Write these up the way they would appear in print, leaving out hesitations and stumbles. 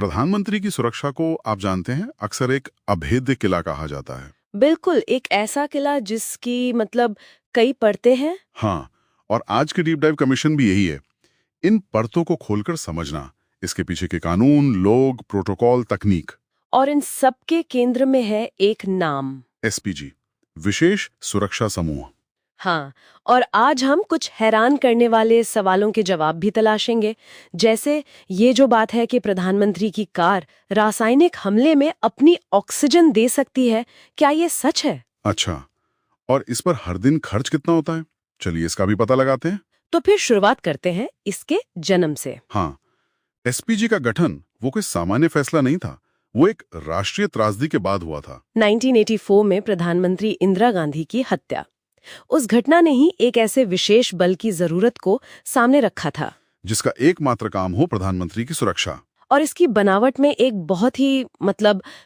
प्रधानमंत्री की सुरक्षा को आप जानते हैं अक्सर एक अभेद्य किला कहा जाता है। बिल्कुल, एक ऐसा किला जिसकी कई परतें हैं। हाँ, और आज की डीप डाइव कमीशन भी यही है, इन परतों को खोलकर समझना, इसके पीछे के कानून, लोग, प्रोटोकॉल, तकनीक। और इन सब के केंद्र में है एक नाम। एसपीजी, विशेष सुरक्षा समूह। हाँ, और आज हम कुछ हैरान करने वाले सवालों के जवाब भी तलाशेंगे। जैसे ये जो बात है कि प्रधानमंत्री की कार रासायनिक हमले में अपनी ऑक्सीजन दे सकती है, क्या ये सच है? अच्छा, और इस पर हर दिन खर्च कितना होता है? चलिए इसका भी पता लगाते हैं। तो फिर शुरुआत करते हैं इसके जन्म से। हाँ, एसपीजी का गठन वो कोई सामान्य फैसला नहीं था, वो एक राष्ट्रीय त्रासदी के बाद हुआ था। 1984 में प्रधानमंत्री इंदिरा गांधी की हत्या, उस घटना ने ही एक ऐसे विशेष बल की जरूरत को सामने रखा था, जिसका एकमात्र काम हो प्रधानमंत्री की सुरक्षा। और इसकी बनावट में एक बहुत ही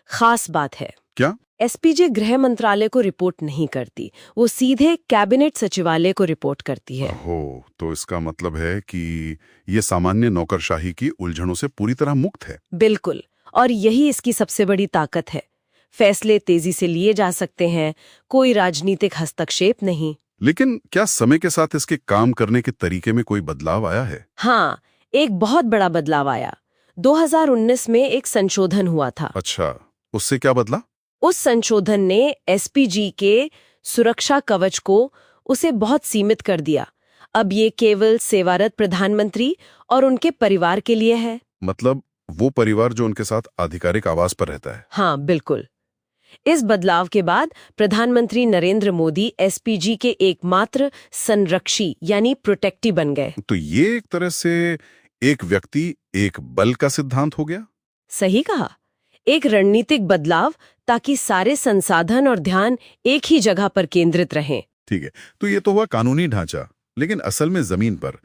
खास बात है। क्या? एसपीजी गृह मंत्रालय को रिपोर्ट नहीं करती, वो सीधे कैबिनेट सचिवालय को रिपोर्ट करती है। हो, तो इसका मतलब है कि ये सामान्य नौकरशाही की उलझनों से पूरी तरह मुक्त है। बिल्कुल, और यही इसकी सबसे बड़ी ताकत है। फैसले तेजी से लिए जा सकते हैं, कोई राजनीतिक हस्तक्षेप नहीं। लेकिन क्या समय के साथ इसके काम करने के तरीके में कोई बदलाव आया है? हाँ, एक बहुत बड़ा बदलाव आया। 2019 में एक संशोधन हुआ था। अच्छा, उससे क्या बदला? उस संशोधन ने एसपीजी के सुरक्षा कवच को उसे बहुत सीमित कर दिया। अब ये केवल सेवारत प्रधानमंत्री और उनके परिवार के लिए है। मतलब वो परिवार जो उनके साथ आधिकारिक आवास पर रहता है। हाँ, बिल्कुल। इस बदलाव के बाद प्रधानमंत्री नरेंद्र मोदी एसपीजी के एकमात्र संरक्षी यानी प्रोटेक्टी बन गए। तो ये एक तरह से एक व्यक्ति एक बल का सिद्धांत हो गया। सही कहा, एक रणनीतिक बदलाव ताकि सारे संसाधन और ध्यान एक ही जगह पर केंद्रित रहें। ठीक है, तो ये तो हुआ कानूनी ढांचा, लेकिन असल में जमीन पर,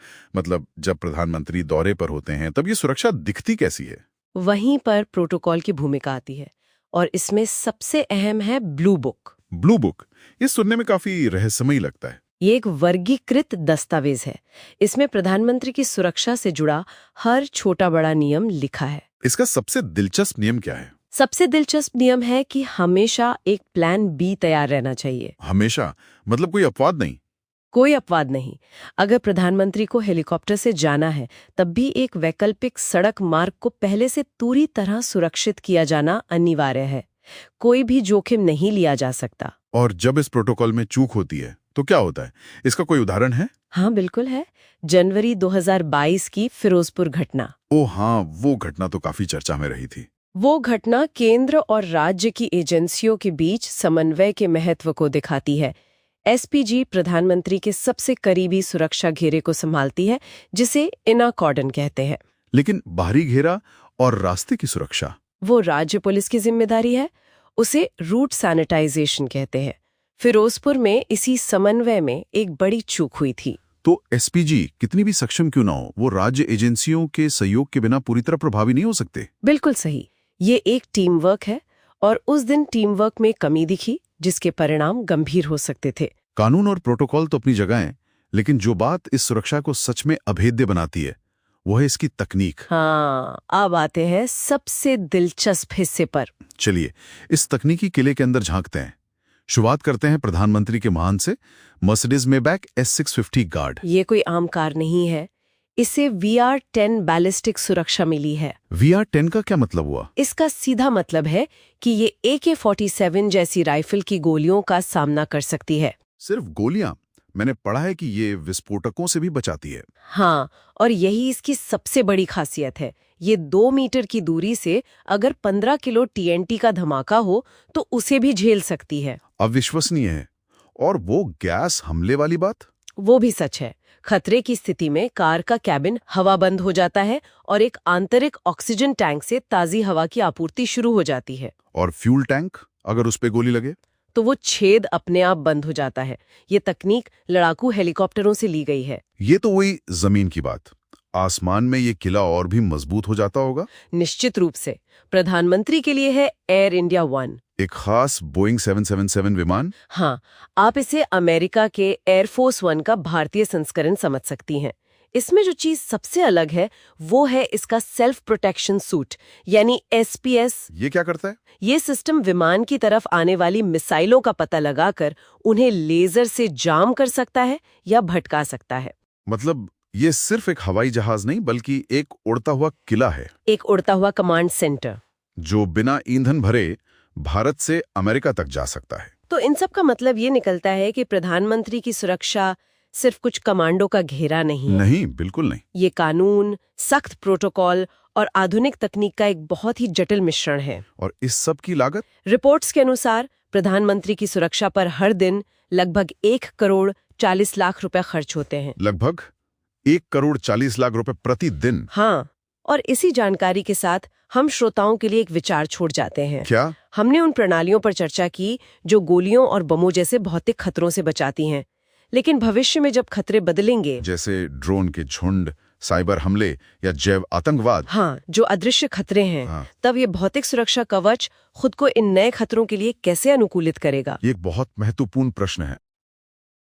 जब प्रधानमंत्री दौरे पर होते हैं तब ये सुरक्षा दिखती कैसी है? वहीं पर प्रोटोकॉल की भूमिका आती है, और इसमें सबसे अहम है ब्लू बुक। ब्लू बुक, ये सुनने में काफी रहस्यमयी लगता है। ये एक वर्गीकृत दस्तावेज है। इसमें प्रधानमंत्री की सुरक्षा से जुड़ा हर छोटा बड़ा नियम लिखा है। इसका सबसे दिलचस्प नियम क्या है? सबसे दिलचस्प नियम है कि हमेशा एक प्लान बी तैयार रहना चाहिए। हमेशा? मतलब कोई अपवाद नहीं? कोई अपवाद नहीं। अगर प्रधानमंत्री को हेलीकॉप्टर से जाना है, तब भी एक वैकल्पिक सड़क मार्ग को पहले से पूरी तरह सुरक्षित किया जाना अनिवार्य है। कोई भी जोखिम नहीं लिया जा सकता। और जब इस प्रोटोकॉल में चूक होती है तो क्या होता है? इसका कोई उदाहरण है? हाँ, बिल्कुल है। जनवरी 2022 की फिरोजपुर घटना। ओ हाँ, वो घटना तो काफी चर्चा में रही थी। वो घटना केंद्र और राज्य की एजेंसियों के बीच समन्वय के महत्व को दिखाती है। एसपीजी प्रधानमंत्री के सबसे करीबी सुरक्षा घेरे को संभालती है, जिसे इनर कॉर्डन कहते हैं। लेकिन बाहरी घेरा और रास्ते की सुरक्षा? वो राज्य पुलिस की जिम्मेदारी है। उसे रूट सैनिटाइजेशन कहते हैं। फिरोजपुर में इसी समन्वय में एक बड़ी चूक हुई थी। तो एसपीजी कितनी भी सक्षम क्यों ना हो, वो राज्य एजेंसियों के सहयोग के बिना पूरी तरह प्रभावी नहीं हो सकते। बिल्कुल सही, ये एक टीम वर्क है, और उस दिन टीम वर्क में कमी दिखी, जिसके परिणाम गंभीर हो सकते थे। कानून और प्रोटोकॉल तो अपनी जगह है, लेकिन जो बात इस सुरक्षा को सच में अभेद्य बनाती है वो है इसकी तकनीक। हाँ, अब आते हैं सबसे दिलचस्प हिस्से पर। चलिए इस तकनीकी किले के अंदर झांकते हैं। शुरुआत करते हैं प्रधानमंत्री के वाहन से, मर्सिडीज मेबैक S650 गार्ड। ये कोई आम कार नहीं है, इसे VR-10 बैलिस्टिक सुरक्षा मिली है। VR-10 का क्या मतलब हुआ? इसका सीधा मतलब है कि ये AK-47 जैसी राइफल की गोलियों का सामना कर सकती है। सिर्फ गोलियां? मैंने पढ़ा है कि ये विस्फोटकों से भी बचाती है। हाँ, और यही इसकी सबसे बड़ी खासियत है। ये 2 मीटर की दूरी से अगर 15 किलो TNT का धमाका हो तो उसे भी झेल सकती है। अविश्वसनीय है। और वो गैस हमले वाली बात? वो भी सच है। खतरे की स्थिति में कार का कैबिन हवाबंद हो जाता है और एक आंतरिक ऑक्सीजन टैंक से ताजी हवा की आपूर्ति शुरू हो जाती है। और फ्यूल टैंक, अगर उस पे गोली लगे तो वो छेद अपने आप बंद हो जाता है। ये तकनीक लड़ाकू हेलीकॉप्टरों से ली गई है। ये तो वही जमीन की बात। आसमान में ये किला और भी मजबूत हो जाता होगा। निश्चित रूप से। प्रधानमंत्री के लिए है एयर इंडिया 1, एक खास बोइंग 777 विमान। हाँ, आप इसे अमेरिका के एयरफोर्स 1 का भारतीय संस्करण समझ सकती हैं। इसमें जो चीज सबसे अलग है वो है इसका सेल्फ प्रोटेक्शन सूट यानी SPS। ये क्या करता है? ये सिस्टम विमान की तरफ आने वाली मिसाइलों का पता लगाकर उन्हें लेजर से जाम कर सकता है या भटका सकता है। मतलब ये सिर्फ एक हवाई जहाज नहीं बल्कि एक उड़ता हुआ किला है, एक उड़ता हुआ कमांड सेंटर जो बिना ईंधन भरे भारत से अमेरिका तक जा सकता है। तो इन सब का मतलब ये निकलता है कि प्रधानमंत्री की सुरक्षा सिर्फ कुछ कमांडो का घेरा नहीं है। नहीं, बिल्कुल नहीं। ये कानून, सख्त प्रोटोकॉल और आधुनिक तकनीक का एक बहुत ही जटिल मिश्रण है। और इस सब की लागत? रिपोर्ट्स के अनुसार प्रधानमंत्री की सुरक्षा पर हर दिन लगभग 1,40,00,000 रुपए खर्च होते हैं। लगभग 1,40,00,000 रुपए प्रतिदिन। हाँ, और इसी जानकारी के साथ हम श्रोताओं के लिए एक विचार छोड़ जाते हैं। क्या? हमने उन प्रणालियों पर चर्चा की जो गोलियों और बमों जैसे भौतिक खतरों से बचाती हैं, लेकिन भविष्य में जब खतरे बदलेंगे, जैसे ड्रोन के झुंड, साइबर हमले या जैव आतंकवाद, हाँ, जो अदृश्य खतरे हैं, हाँ। तब ये भौतिक सुरक्षा कवच खुद को इन नए खतरों के लिए कैसे अनुकूलित करेगा? ये एक बहुत महत्वपूर्ण प्रश्न है।